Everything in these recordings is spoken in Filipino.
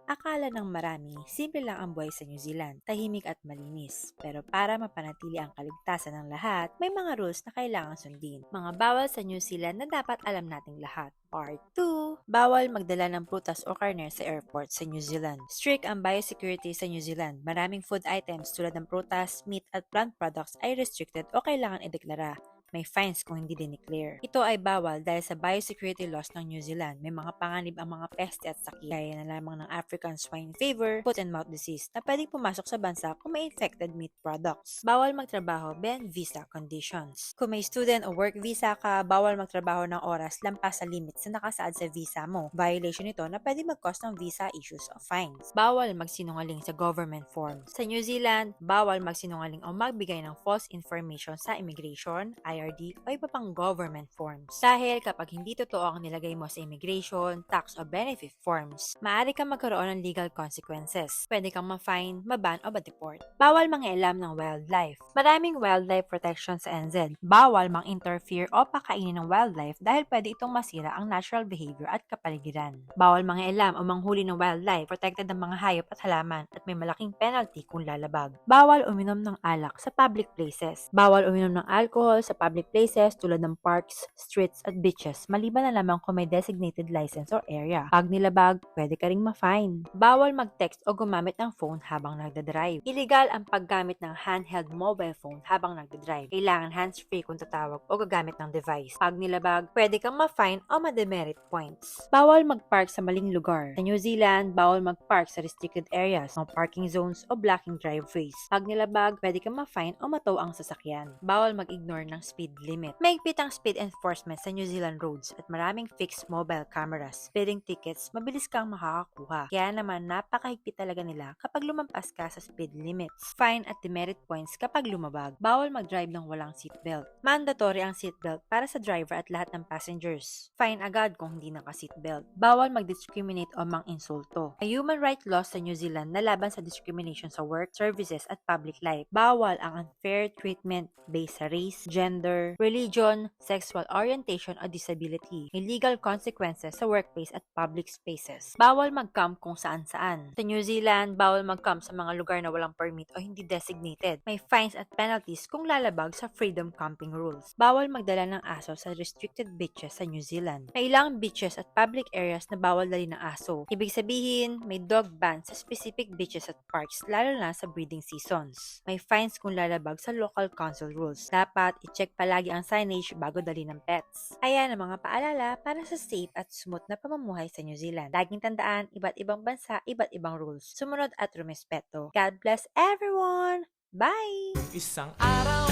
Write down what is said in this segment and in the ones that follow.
Akala ng marami, simple lang ang buhay sa New Zealand, tahimik at malinis. Pero para mapanatili ang kaligtasan ng lahat, may mga rules na kailangan sundin. Mga bawal sa New Zealand na dapat alam nating lahat. Part 2. Bawal magdala ng prutas o karne sa airport sa New Zealand. Strict ang biosecurity sa New Zealand. Maraming food items tulad ng prutas, meat at plant products ay restricted o kailangan ideklara. May fines kung hindi dineclare. Ito ay bawal dahil sa biosecurity laws ng New Zealand. May mga panganib ang mga peste at sakit, gaya na lamang ng African swine fever, foot and mouth disease, na pwedeng pumasok sa bansa kung may infected meat products. Bawal magtrabaho beyond visa conditions. Kung may student o work visa ka, bawal magtrabaho ng oras lampas sa limits na nakasaad sa visa mo. Violation nito na pwede mag-cause ng visa issues o fines. Bawal magsinungaling sa government forms. Sa New Zealand, bawal magsinungaling o magbigay ng false information sa immigration, IRD o iba pang government forms. Dahil kapag hindi totoo ang nilagay mo sa immigration, tax o benefit forms, maaari kang magkaroon ng legal consequences. Pwede kang ma-fine, ma-ban o ma-deport. Bawal mangialam ng wildlife. Maraming wildlife protection sa NZ. Bawal mang-interfere o pakainin ng wildlife dahil pwede itong masira ang natural behavior at kapaligiran. Bawal mangialam o manghuli ng wildlife, protected ang mga hayop at halaman at may malaking penalty kung lalabag. Bawal uminom ng alak sa public places. Bawal uminom ng alcohol sa public places tulad ng parks, streets at beaches maliban na lamang kung may designated license or area. Pag nilabag, pwede ka ring ma-fine. Bawal mag-text o gumamit ng phone habang nagdadrive. Illegal ang paggamit ng handheld mobile phone habang nagdadrive. Kailangan hands-free kung tatawag o gagamit ng device. Pag nilabag, pwede kang ma-fine o ma-demerit points. Bawal mag-park sa maling lugar. Sa New Zealand, bawal mag-park sa restricted areas, no parking zones o blocking driveways. Pag nilabag, pwede kang ma-fine o matow ang sasakyan. Bawal mag-ignore ng speed limit. Mahigpit ang speed enforcement sa New Zealand roads at maraming fixed mobile cameras. Speeding tickets, mabilis kang makakakuha. Kaya naman napakahigpit talaga nila kapag lumampas ka sa speed limits. Fine at demerit points kapag lumabag. Bawal mag-drive ng walang seatbelt. Mandatory ang seatbelt para sa driver at lahat ng passengers. Fine agad kung hindi naka-seatbelt. Bawal mag-discriminate o mang-insulto. May human rights laws sa New Zealand na laban sa discrimination sa work, services at public life. Bawal ang unfair treatment based sa race, gender, religion, sexual orientation o disability. May legal consequences sa workplace at public spaces. Bawal mag-camp kung saan-saan. Sa New Zealand, bawal mag-camp sa mga lugar na walang permit o hindi designated. May fines at penalties kung lalabag sa freedom camping rules. Bawal magdala ng aso sa restricted beaches sa New Zealand. May ilang beaches at public areas na bawal dali ng aso. Ibig sabihin, may dog ban sa specific beaches at parks, lalo na sa breeding seasons. May fines kung lalabag sa local council rules. Dapat i-check palagi ang signage bago dali ng pets. Ayan ang mga paalala para sa safe at smooth na pamumuhay sa New Zealand. Laging tandaan, iba't ibang bansa, iba't ibang rules. Sumunod at rumespeto. God bless everyone! Bye! Isang araw,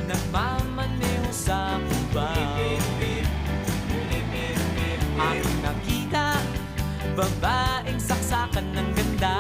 nagmamaneho sa Cubao. Ang nakita, babaeng saksakan ng ganda.